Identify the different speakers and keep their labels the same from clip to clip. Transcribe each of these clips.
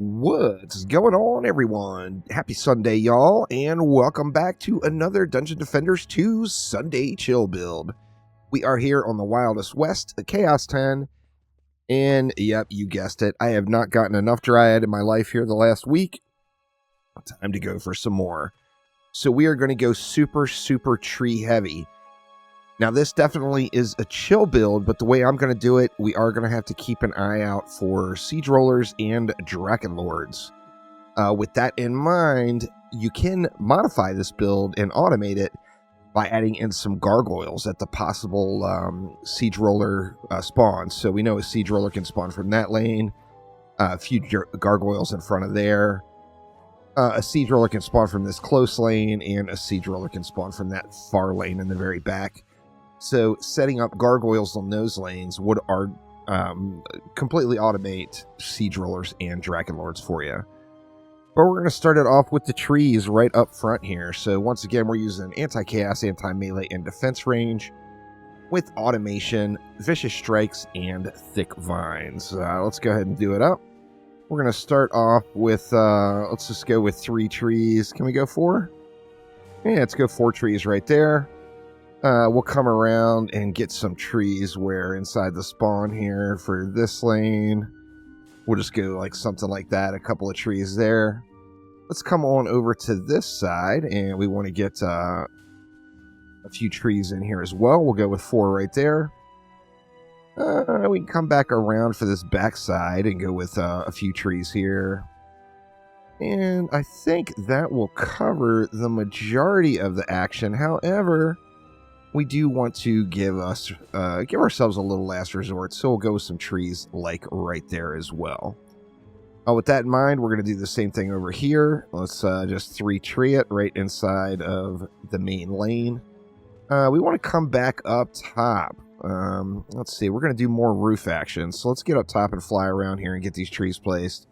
Speaker 1: What's going on, everyone? Happy Sunday, y'all, and welcome back to another Dungeon Defenders 2 Sunday Chill build. We are here on the Wildest West, the Chaos 10, and yep, you guessed it, I have not gotten enough Dryad in my life here the last week. Time to go for some more. So we are going to go super tree heavy. Now, this definitely is a chill build, but the way I'm going to do it, we are going to have to keep an eye out for Siege Rollers and Dragon Lords. With that in mind, you can modify this build and automate it by adding in some gargoyles at the possible Siege Roller spawns. So we know a Siege Roller can spawn from that lane, a few gargoyles in front of there. A Siege Roller can spawn from this close lane, and a Siege Roller can spawn from that far lane in the very back. So setting up gargoyles on those lanes would completely automate Siege Rollers and Dragon Lords for you. But we're going to start it off with the trees right up front here. So once again, we're using anti-chaos, anti-melee, and defense range with automation, vicious strikes, and thick vines. Let's go ahead and do it up. We're going to start off with, let's just go with 3 trees. Can we go 4? Yeah, let's go 4 trees right there. We'll come around and get some trees where inside the spawn here for this lane. We'll just go like something like that, a couple of trees there. Let's come on over to this side, and we want to get a few trees in here as well. We'll go with 4 right there. We can come back around for this back side and go with a few trees here. And I think that will cover the majority of the action. However, we do want to give ourselves a little last resort, so we'll go with some trees like right there as well. With that in mind, we're going to do the same thing over here. Let's just 3 tree it right inside of the main lane. We want to come back up top. Let's see, we're going to do more roof action, so let's get up top and fly around here and get these trees placed.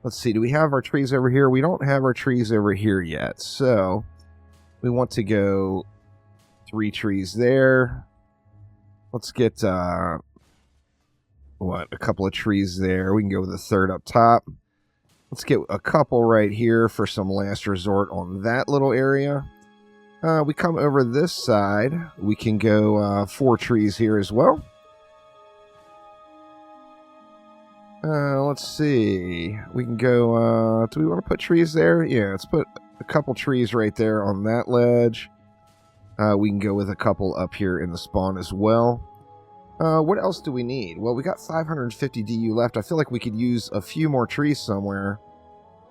Speaker 1: Let's see, do we have our trees over here? We don't have our trees over here yet, so we want to go 3 trees there. Let's get a couple of trees there. We can go with a 3rd up top. Let's get a couple right here for some last resort on that little area. We come over this side. We can go 4 trees here as well. Let's see. We can go, do we want to put trees there? Yeah, let's put a couple trees right there on that ledge. We can go with a couple up here in the spawn as well. What else do we need? Well, we got 550 DU left. I feel like we could use a few more trees somewhere.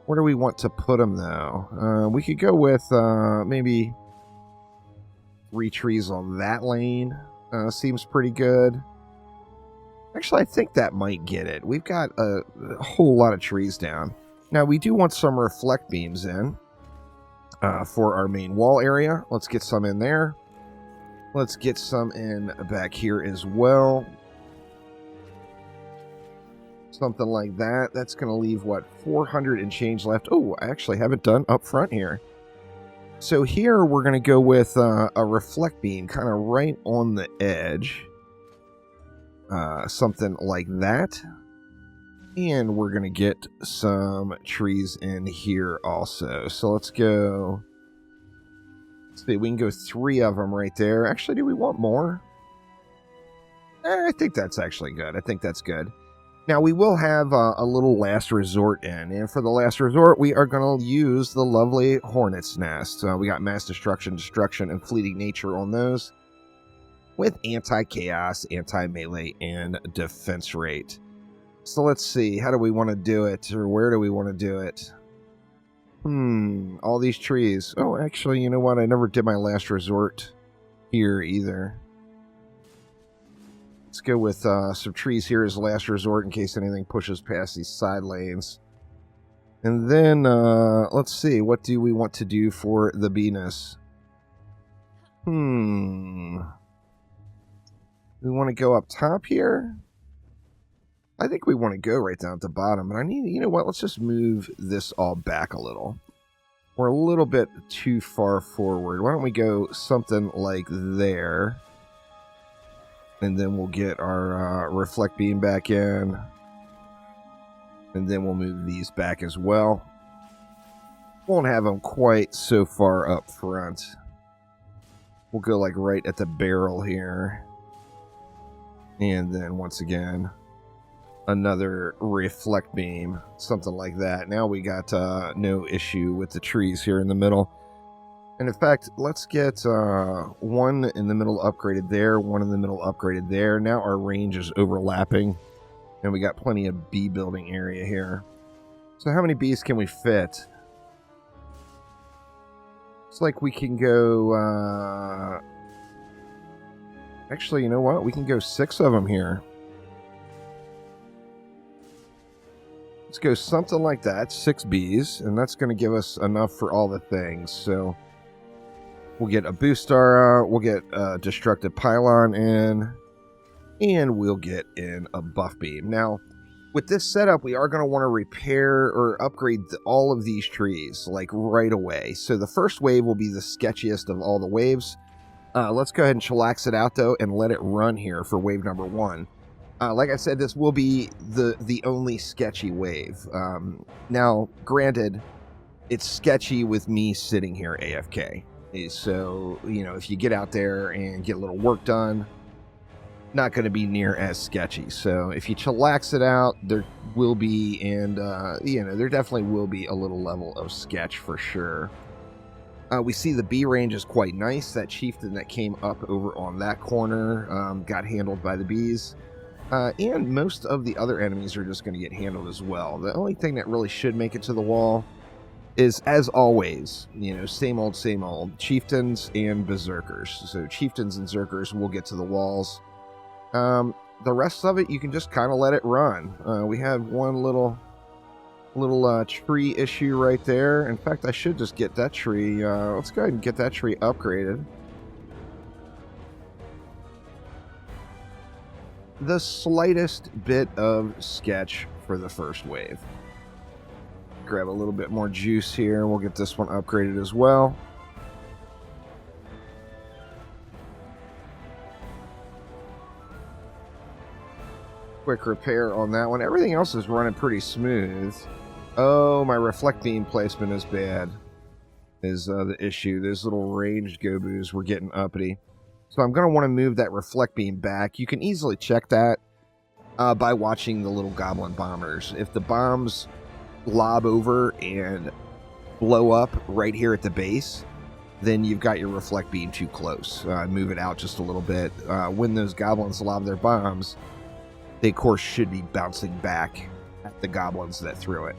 Speaker 1: Where do we want to put them, though? We could go with maybe 3 trees on that lane. Seems pretty good. Actually, I think that might get it. We've got a whole lot of trees down. Now, we do want some reflect beams in. For our main wall area. Let's get some in there. Let's get some in back here as well. Something like that. That's going to leave, what, 400 and change left. Oh, I actually have it done up front here. So here we're going to go with a reflect beam kind of right on the edge. Something like that. And we're going to get some trees in here also. So let's go. Let's see, we can go 3 of them right there. Actually, do we want more? I think that's actually good. I think that's good. Now, we will have a little last resort in. And for the last resort, we are going to use the lovely Hornet's Nest. We got mass destruction, and fleeting nature on those. With anti-chaos, anti-melee, and defense rate. So let's see, how do we want to do it, or where do we want to do it? All these trees. Oh, actually, you know what? I never did my last resort here either. Let's go with some trees here as last resort in case anything pushes past these side lanes. And then, let's see, what do we want to do for the Venus? We want to go up top here? I think we want to go right down at the bottom, but you know what, let's just move this all back a little. We're a little bit too far forward. Why don't we go something like there? And then we'll get our reflect beam back in. And then we'll move these back as well. Won't have them quite so far up front. We'll go like right at the barrel here. And then once again, another reflect beam, something like that. Now we got no issue with the trees here in the middle. And in fact, let's get one in the middle upgraded there, one in the middle upgraded there. Now our range is overlapping, and we got plenty of bee building area here. So how many bees can we fit? It's like we can go... Actually, you know what? We can go 6 of them here. Let's go something like that, 6 bees, and that's going to give us enough for all the things. So we'll get a booster, we'll get a destructive pylon in, and we'll get in a buff beam. Now, with this setup, we are going to want to repair or upgrade all of these trees, like right away. So the first wave will be the sketchiest of all the waves. Let's go ahead and chillax it out, though, and let it run here for wave number 1. Like I said, this will be the only sketchy wave. Now, granted, it's sketchy with me sitting here AFK. So, you know, if you get out there and get a little work done, not going to be near as sketchy. So if you chillax it out, there will be, and, you know, there definitely will be a little level of sketch for sure. We see the bee range is quite nice. That chieftain that came up over on that corner got handled by the bees. And most of the other enemies are just going to get handled as well. The only thing that really should make it to the wall is, as always, you know, same old, chieftains and berserkers. So chieftains and berserkers will get to the walls. The rest of it, you can just kind of let it run. We have one little tree issue right there. In fact, I should just get that tree. Let's go ahead and get that tree upgraded. The slightest bit of sketch for the first wave. Grab a little bit more juice here. We'll get this one upgraded as well. Quick repair on that one. Everything else is running pretty smooth. Oh, my reflect beam placement is bad. Is the issue. Those little ranged gobus were getting uppity. So I'm going to want to move that reflect beam back. You can easily check that by watching the little goblin bombers. If the bombs lob over and blow up right here at the base, then you've got your reflect beam too close. Move it out just a little bit. When those goblins lob their bombs, they of course should be bouncing back at the goblins that threw it.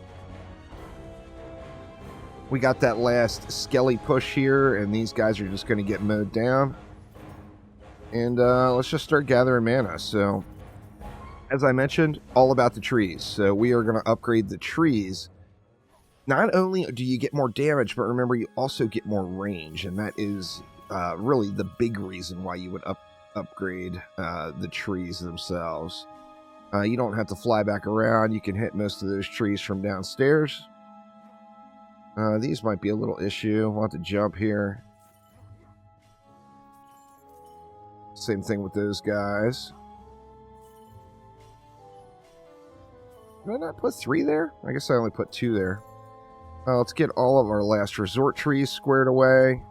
Speaker 1: We got that last skelly push here, and these guys are just going to get mowed down. And let's just start gathering mana. So, as I mentioned, all about the trees. So we are going to upgrade the trees. Not only do you get more damage, but remember, you also get more range. And that is really the big reason why you would upgrade the trees themselves. You don't have to fly back around. You can hit most of those trees from downstairs. These might be a little issue. We'll have to jump here. Same thing with those guys. Did I not put 3 there? I guess I only put 2 there. Let's get all of our last resort trees squared away.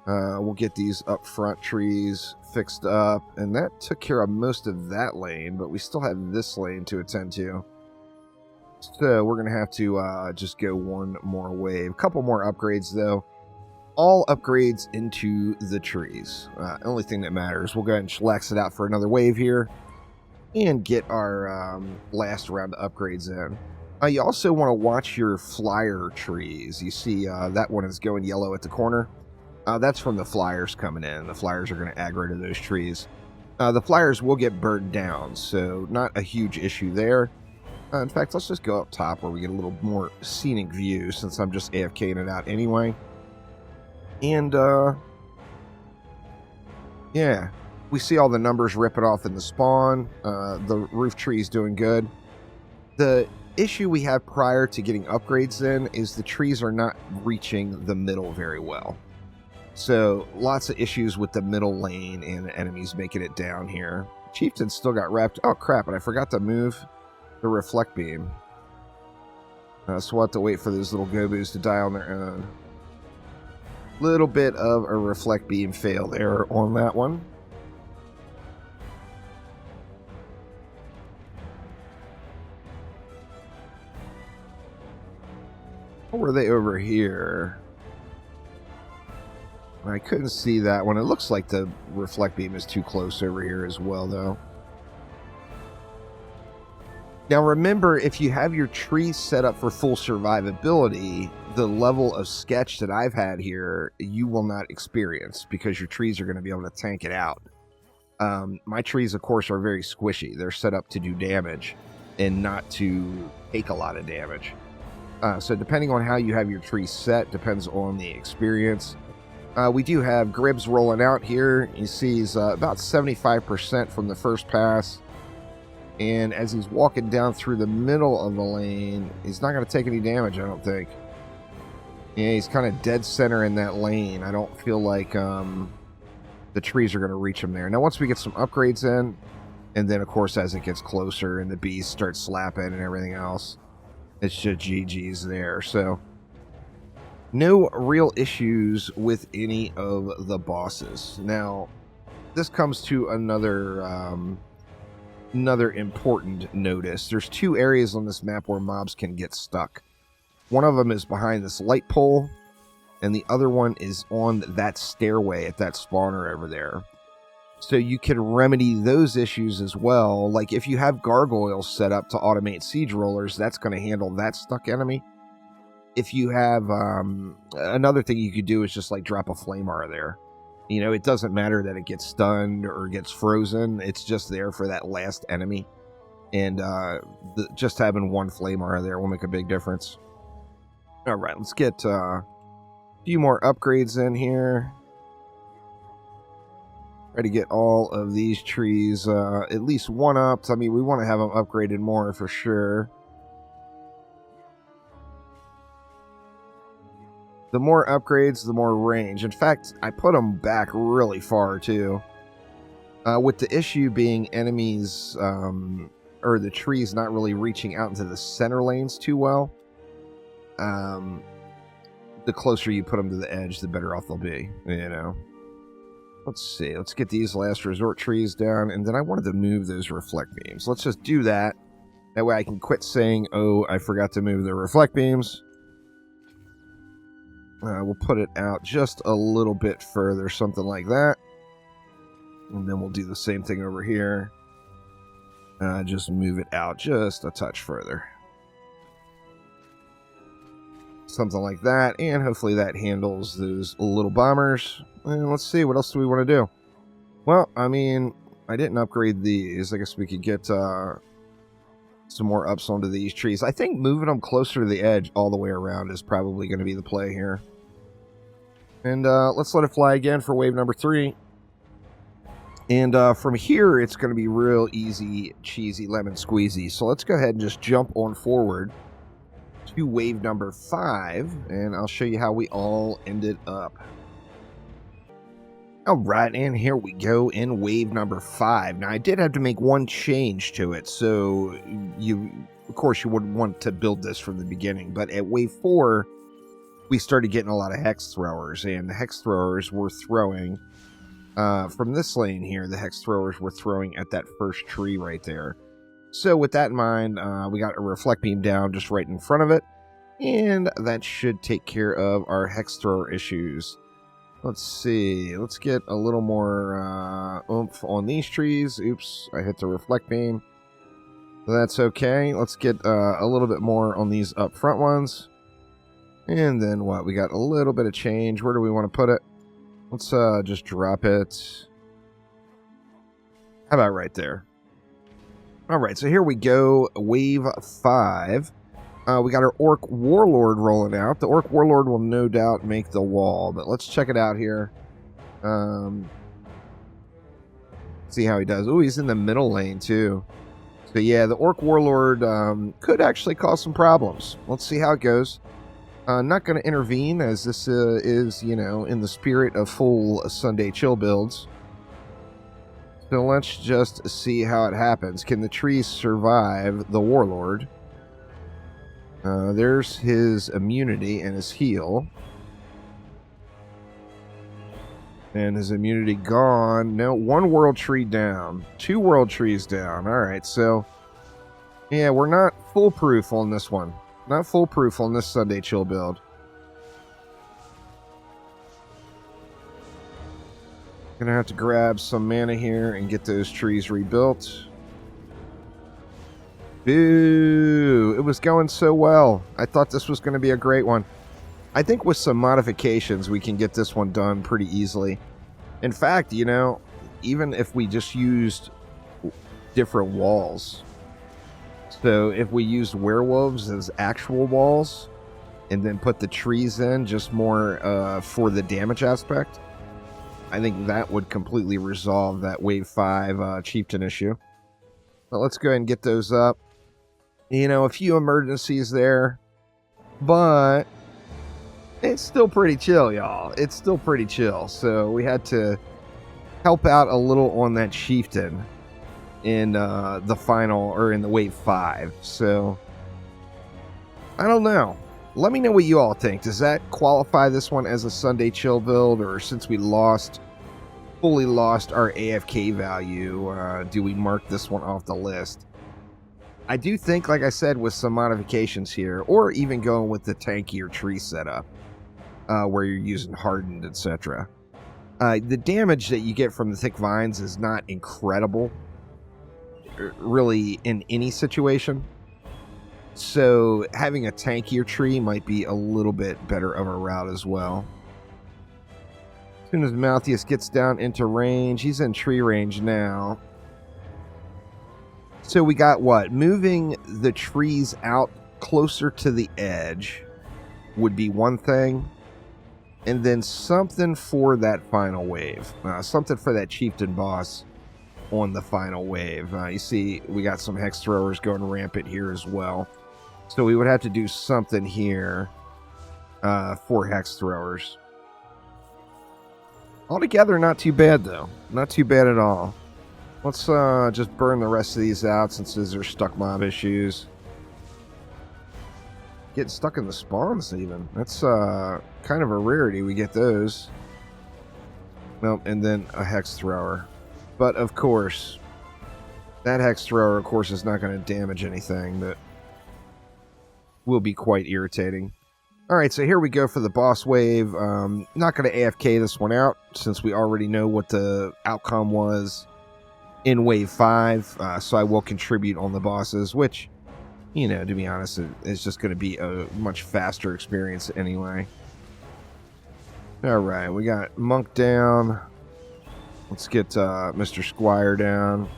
Speaker 1: We'll get these up front trees fixed up. And that took care of most of that lane, but we still have this lane to attend to. So we're going to have to just go one more wave. A couple more upgrades, though. All upgrades into the trees. Only thing that matters. We'll go ahead and chillax it out for another wave here. And get our last round of upgrades in. You also want to watch your flyer trees. You see that one is going yellow at the corner. That's from the flyers coming in. The flyers are going to aggro to those trees. The flyers will get burned down, so not a huge issue there. In fact, let's just go up top where we get a little more scenic view, since I'm just AFKing it out anyway. And, yeah, we see all the numbers ripping off in the spawn. The roof tree is doing good. The issue we have prior to getting upgrades in is the trees are not reaching the middle very well. So, lots of issues with the middle lane and the enemies making it down here. Chieftain still got wrapped. Oh, crap, and I forgot to move the reflect beam. So we'll have to wait for those little gobos to die on their own. Little bit of a reflect beam fail there on that one. Or were they over here? I couldn't see that one. It looks like the reflect beam is too close over here as well, though. Now remember, if you have your tree set up for full survivability, the level of sketch that I've had here, you will not experience because your trees are going to be able to tank it out. My trees, of course, are very squishy. They're set up to do damage and not to take a lot of damage. So depending on how you have your tree set, depends on the experience. We do have Gribbs rolling out here. You see he's about 75% from the first pass. And as he's walking down through the middle of the lane, he's not going to take any damage, I don't think. Yeah, he's kind of dead center in that lane. I don't feel like the trees are going to reach him there. Now, once we get some upgrades in, and then, of course, as it gets closer and the bees start slapping and everything else, it's just GG's there. So, no real issues with any of the bosses. Now, this comes to another important notice. There's two areas on this map where mobs can get stuck. One of them is behind this light pole, and the other one is on that stairway at that spawner over there. So you can remedy those issues as well. Like if you have gargoyles set up to automate siege rollers, that's going to handle that stuck enemy. If you have another thing you could do is just like drop a flamar there. You know, it doesn't matter that it gets stunned or gets frozen. It's just there for that last enemy. And just having one flamar there will make a big difference. All right, let's get a few more upgrades in here. Try to get all of these trees at least one up. I mean, we want to have them upgraded more for sure. The more upgrades, the more range. In fact, I put them back really far, too. With the issue being enemies, or the trees not really reaching out into the center lanes too well. The closer you put them to the edge, the better off they'll be, you know. Let's see. Let's get these last resort trees down, and then I wanted to move those reflect beams. Let's just do that. That way I can quit saying, oh, I forgot to move the reflect beams. We'll put it out just a little bit further, something like that. And then we'll do the same thing over here. Just move it out just a touch further. Something like that, and hopefully that handles those little bombers. And let's see, what else do we want to do? Well, I mean, I didn't upgrade these. I guess we could get some more ups onto these trees. I think moving them closer to the edge all the way around is probably going to be the play here. And let's let it fly again for wave number 3. And from here, it's going to be real easy, cheesy, lemon squeezy. So let's go ahead and just jump on forward to wave number 5, and I'll show you how we all ended up. Alright, and here we go in wave number 5. Now, I did have to make one change to it, so of course, you wouldn't want to build this from the beginning, but at wave 4, we started getting a lot of hex throwers, and the hex throwers were throwing, from this lane here, the hex throwers were throwing at that first tree right there. So with that in mind, we got a reflect beam down just right in front of it, and that should take care of our hex thrower issues. Let's see, let's get a little more oomph on these trees. Oops, I hit the reflect beam. That's okay. Let's get a little bit more on these up front ones. And then what? We got a little bit of change. Where do we want to put it? Let's just drop it. How about right there? Alright, so here we go, wave 5. We got our Orc Warlord rolling out. The Orc Warlord will no doubt make the wall, but let's check it out here. See how he does. Oh, he's in the middle lane, too. So yeah, the Orc Warlord could actually cause some problems. Let's see how it goes. Not going to intervene, as this is, you know, in the spirit of full Sunday chill builds. So let's just see how it happens. Can the trees survive the warlord? There's his immunity and his heal. And his immunity gone. No, 1 world tree down. 2 world trees down. Alright, so... yeah, we're not foolproof on this one. Not foolproof on this Sunday chill build. Gonna have to grab some mana here and get those trees rebuilt. Boo! It was going so well. I thought this was going to be a great one. I think with some modifications, we can get this one done pretty easily. In fact, you know, even if we just used different walls. So if we used werewolves as actual walls and then put the trees in just more for the damage aspect, I think that would completely resolve that Wave 5 Chieftain issue. But let's go ahead and get those up. You know, a few emergencies there, but it's still pretty chill, y'all. It's still pretty chill. So we had to help out a little on that Chieftain in the final, or in the Wave 5. So, I don't know. Let me know what you all think. Does that qualify this one as a Sunday chill build, or since we fully lost our AFK value, do we mark this one off the list? I do think, like I said, with some modifications here, or even going with the tankier tree setup, where you're using hardened, etc. The damage that you get from the thick vines is not incredible, really, in any situation. So having a tankier tree might be a little bit better of a route as well. As soon as Malthius gets down into range, he's in tree range now. So we got what? Moving the trees out closer to the edge would be one thing. And then something for that final wave. Something for that Chieftain boss on the final wave. You see, we got some Hex Throwers going rampant here as well. So we would have to do something here for Hex Throwers. Altogether, not too bad, though. Not too bad at all. Let's just burn the rest of these out since these are stuck mob issues. Getting stuck in the spawns, even. That's kind of a rarity. We get those. Nope, and then a Hex Thrower. But, of course, that Hex Thrower, of course, is not going to damage anything, but will be quite irritating. Alright, so here we go for the boss wave. Not going to AFK this one out, since we already know what the outcome was in Wave 5, so I will contribute on the bosses, which, you know, to be honest, it's just going to be a much faster experience anyway. Alright, we got Monk down. Let's get Mr. Squire down.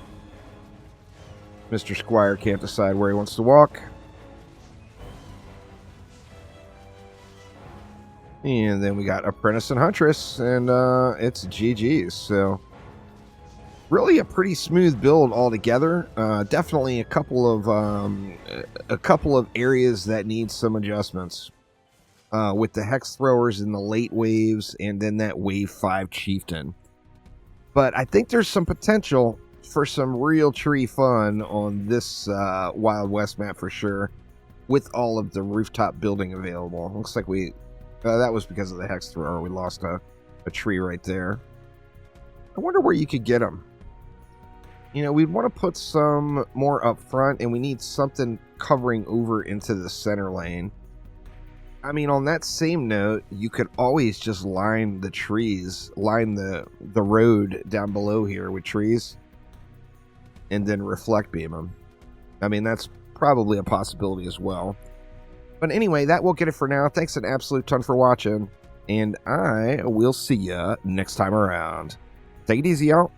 Speaker 1: Mr. Squire can't decide where he wants to walk. And then we got Apprentice and Huntress, and it's GG's, so really a pretty smooth build altogether. Definitely a couple of areas that need some adjustments. With the Hex Throwers in the late waves, and then that Wave 5 Chieftain. But I think there's some potential for some real tree fun on this Wild West map for sure, with all of the rooftop building available. Looks like we... that was because of the Hex Thrower. We lost a tree right there. I wonder where you could get them. You know, we'd want to put some more up front, and we need something covering over into the center lane. I mean, on that same note, you could always just line the trees, line the road down below here with trees, and then reflect beam them. I mean, that's probably a possibility as well. But anyway, that will get it for now. Thanks an absolute ton for watching, and I will see ya next time around. Take it easy, y'all.